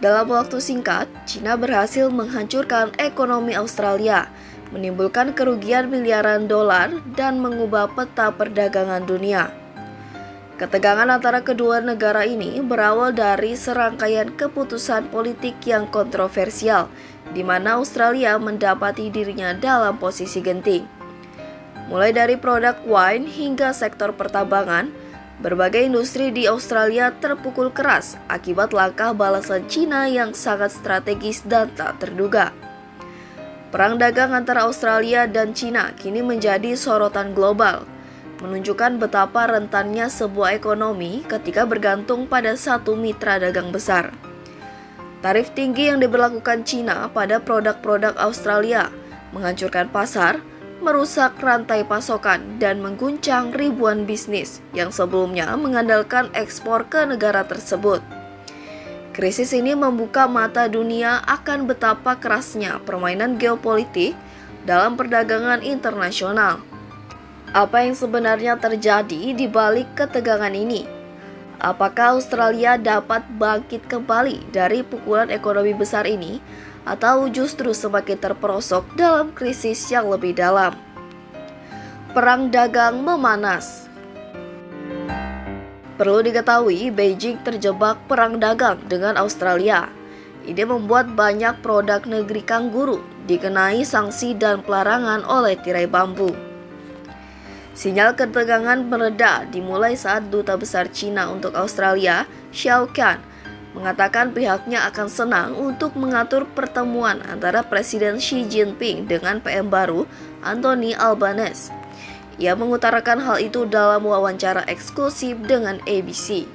Dalam waktu singkat, China berhasil menghancurkan ekonomi Australia, menimbulkan kerugian miliaran dolar, dan mengubah peta perdagangan dunia. Ketegangan antara kedua negara ini berawal dari serangkaian keputusan politik yang kontroversial, di mana Australia mendapati dirinya dalam posisi genting. Mulai dari produk wine hingga sektor pertambangan, berbagai industri di Australia terpukul keras akibat langkah balasan China yang sangat strategis dan tak terduga. Perang dagang antara Australia dan China kini menjadi sorotan global, menunjukkan betapa rentannya sebuah ekonomi ketika bergantung pada satu mitra dagang besar. Tarif tinggi yang diberlakukan China pada produk-produk Australia menghancurkan pasar, merusak rantai pasokan, dan mengguncang ribuan bisnis yang sebelumnya mengandalkan ekspor ke negara tersebut. Krisis ini membuka mata dunia akan betapa kerasnya permainan geopolitik dalam perdagangan internasional. Apa yang sebenarnya terjadi di balik ketegangan ini? Apakah Australia dapat bangkit kembali dari pukulan ekonomi besar ini, atau justru semakin terperosok dalam krisis yang lebih dalam? Perang dagang memanas. Perlu diketahui, Beijing terjebak perang dagang dengan Australia. Ini membuat banyak produk negeri kangguru dikenai sanksi dan pelarangan oleh tirai bambu. Sinyal ketegangan mereda dimulai saat Duta Besar China untuk Australia, Xiao Qian, mengatakan pihaknya akan senang untuk mengatur pertemuan antara Presiden Xi Jinping dengan PM baru, Anthony Albanese. Ia mengutarakan hal itu dalam wawancara eksklusif dengan ABC.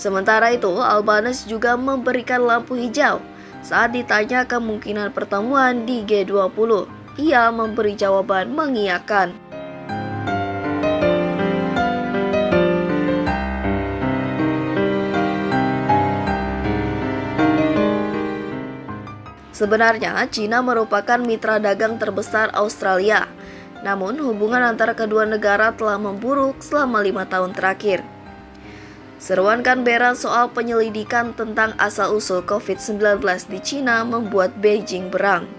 Sementara itu, Albanese juga memberikan lampu hijau saat ditanya kemungkinan pertemuan di G20. Ia memberi jawaban mengiyakan. Sebenarnya, China merupakan mitra dagang terbesar Australia. Namun, hubungan antara kedua negara telah memburuk selama 5 tahun terakhir. Seruan Canberra soal penyelidikan tentang asal-usul COVID-19 di China membuat Beijing berang.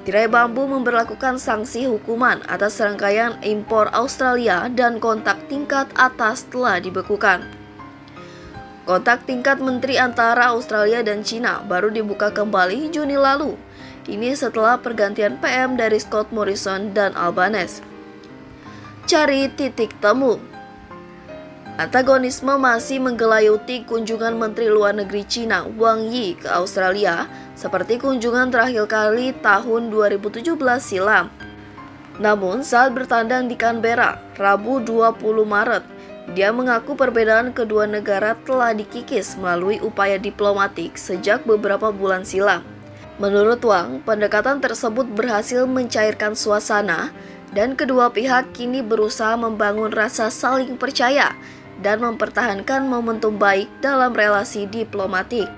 Tirai bambu memberlakukan sanksi hukuman atas rangkaian impor Australia dan kontak tingkat atas telah dibekukan. Kontak tingkat menteri antara Australia dan China baru dibuka kembali Juni lalu. Ini setelah pergantian PM dari Scott Morrison dan Albanese. Cari titik temu. Antagonisme masih menggelayuti kunjungan Menteri Luar Negeri China Wang Yi ke Australia, seperti kunjungan terakhir kali tahun 2017 silam. Namun saat bertandang di Canberra, Rabu 20 Maret, dia mengaku perbedaan kedua negara telah dikikis melalui upaya diplomatik sejak beberapa bulan silam. Menurut Wang, pendekatan tersebut berhasil mencairkan suasana dan kedua pihak kini berusaha membangun rasa saling percaya dan mempertahankan momentum baik dalam relasi diplomatik.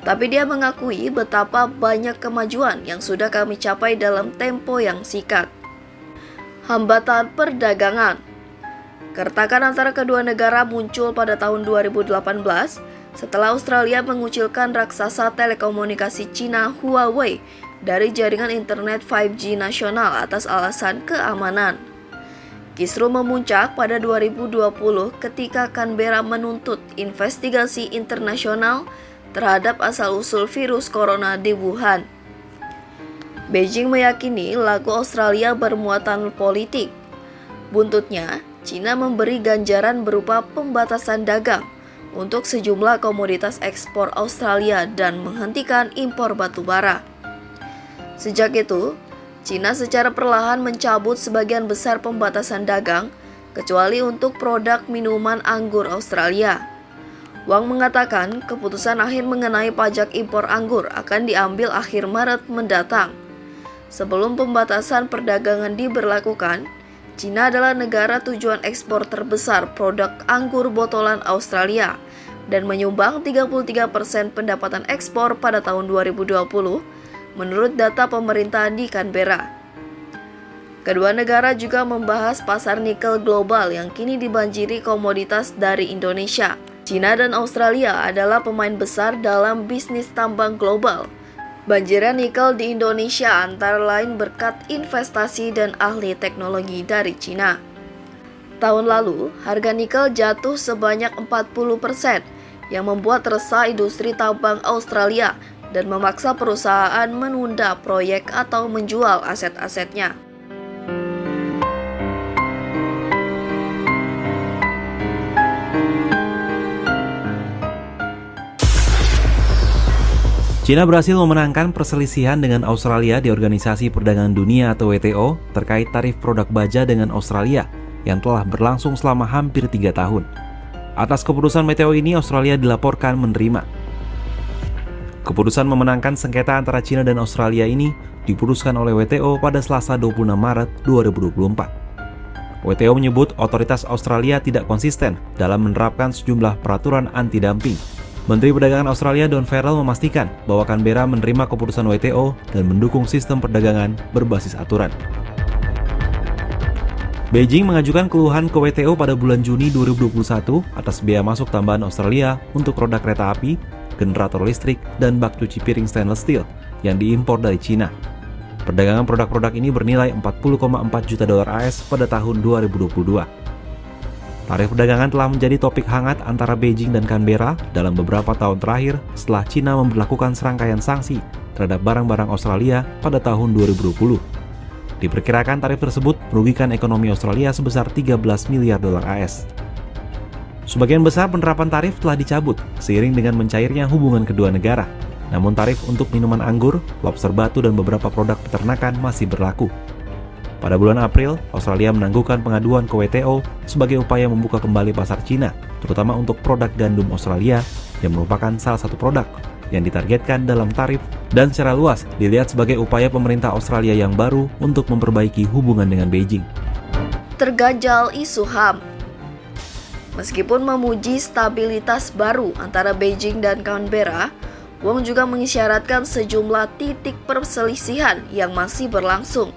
Tapi dia mengakui betapa banyak kemajuan yang sudah kami capai dalam tempo yang singkat. Hambatan perdagangan. Keretakan antara kedua negara muncul pada tahun 2018 setelah Australia mengucilkan raksasa telekomunikasi Cina Huawei dari jaringan internet 5G nasional atas alasan keamanan. Kisru memuncak pada 2020 ketika Canberra menuntut investigasi internasional terhadap asal-usul virus corona di Wuhan. Beijing meyakini lagu Australia bermuatan politik. Buntutnya, China memberi ganjaran berupa pembatasan dagang untuk sejumlah komoditas ekspor Australia dan menghentikan impor batu bara. Sejak itu, Cina secara perlahan mencabut sebagian besar pembatasan dagang, kecuali untuk produk minuman anggur Australia. Wang mengatakan keputusan akhir mengenai pajak impor anggur akan diambil akhir Maret mendatang. Sebelum pembatasan perdagangan diberlakukan, Cina adalah negara tujuan ekspor terbesar produk anggur botolan Australia dan menyumbang 33% pendapatan ekspor pada tahun 2020, menurut data pemerintahan di Canberra. Kedua negara juga membahas pasar nikel global yang kini dibanjiri komoditas dari Indonesia. Cina dan Australia adalah pemain besar dalam bisnis tambang global. Banjiran nikel di Indonesia antara lain berkat investasi dan ahli teknologi dari Cina. Tahun lalu, harga nikel jatuh sebanyak 40%, yang membuat resah industri tambang Australia dan memaksa perusahaan menunda proyek atau menjual aset-asetnya. Cina berhasil memenangkan perselisihan dengan Australia di Organisasi Perdagangan Dunia atau WTO terkait tarif produk baja dengan Australia yang telah berlangsung selama hampir 3 tahun. Atas keputusan WTO ini, Australia dilaporkan menerima. Keputusan memenangkan sengketa antara Cina dan Australia ini diputuskan oleh WTO pada Selasa 26 Maret 2024. WTO menyebut otoritas Australia tidak konsisten dalam menerapkan sejumlah peraturan anti-dumping. Menteri Perdagangan Australia Don Farrell memastikan bahwa Canberra menerima keputusan WTO dan mendukung sistem perdagangan berbasis aturan. Beijing mengajukan keluhan ke WTO pada bulan Juni 2021 atas biaya masuk tambahan Australia untuk roda kereta api, generator listrik, dan bak cuci piring stainless steel yang diimpor dari Cina. Perdagangan produk-produk ini bernilai 40,4 juta dolar AS pada tahun 2022. Tarif perdagangan telah menjadi topik hangat antara Beijing dan Canberra dalam beberapa tahun terakhir setelah Cina memberlakukan serangkaian sanksi terhadap barang-barang Australia pada tahun 2020. Diperkirakan tarif tersebut merugikan ekonomi Australia sebesar 13 miliar dolar AS. Sebagian besar penerapan tarif telah dicabut seiring dengan mencairnya hubungan kedua negara. Namun tarif untuk minuman anggur, lobster batu, dan beberapa produk peternakan masih berlaku. Pada bulan April, Australia menangguhkan pengaduan ke WTO sebagai upaya membuka kembali pasar Cina, terutama untuk produk gandum Australia yang merupakan salah satu produk yang ditargetkan dalam tarif dan secara luas dilihat sebagai upaya pemerintah Australia yang baru untuk memperbaiki hubungan dengan Beijing. Terganjal isu HAM. Meskipun memuji stabilitas baru antara Beijing dan Canberra, Wang juga mengisyaratkan sejumlah titik perselisihan yang masih berlangsung.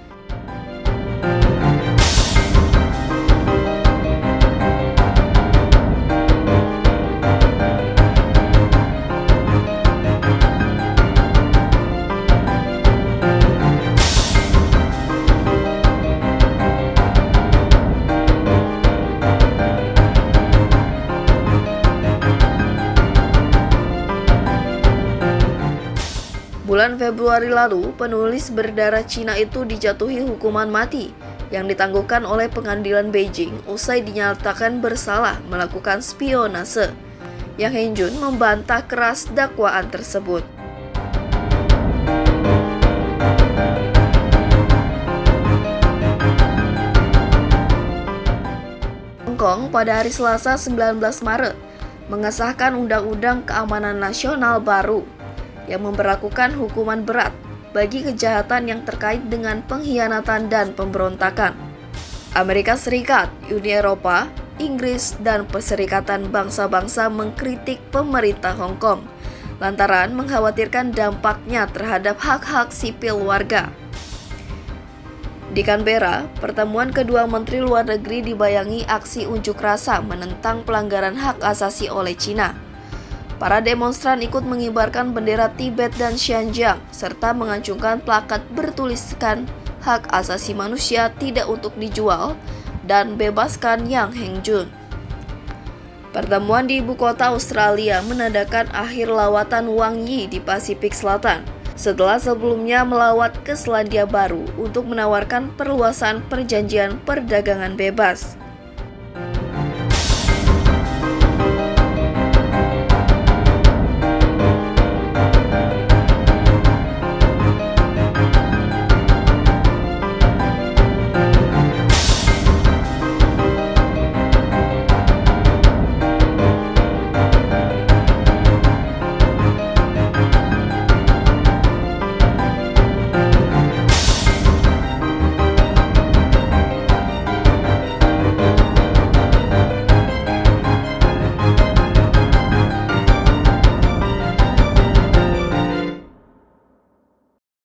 Bulan Februari lalu, penulis berdarah Cina itu dijatuhi hukuman mati yang ditangguhkan oleh pengadilan Beijing usai dinyatakan bersalah melakukan spionase. Yang Hengjun membantah keras dakwaan tersebut. Hong Kong pada hari Selasa 19 Maret mengesahkan Undang-Undang Keamanan Nasional baru yang memberlakukan hukuman berat bagi kejahatan yang terkait dengan pengkhianatan dan pemberontakan. Amerika Serikat, Uni Eropa, Inggris, dan Perserikatan Bangsa-Bangsa mengkritik pemerintah Hong Kong lantaran mengkhawatirkan dampaknya terhadap hak-hak sipil warga. Di Canberra, pertemuan kedua Menteri Luar Negeri dibayangi aksi unjuk rasa menentang pelanggaran hak asasi oleh Cina. Para demonstran ikut mengibarkan bendera Tibet dan Xinjiang, serta mengacungkan plakat bertuliskan hak asasi manusia tidak untuk dijual dan bebaskan Yang Hengjun. Pertemuan di ibu kota Australia menandakan akhir lawatan Wang Yi di Pasifik Selatan, setelah sebelumnya melawat ke Selandia Baru untuk menawarkan perluasan perjanjian perdagangan bebas.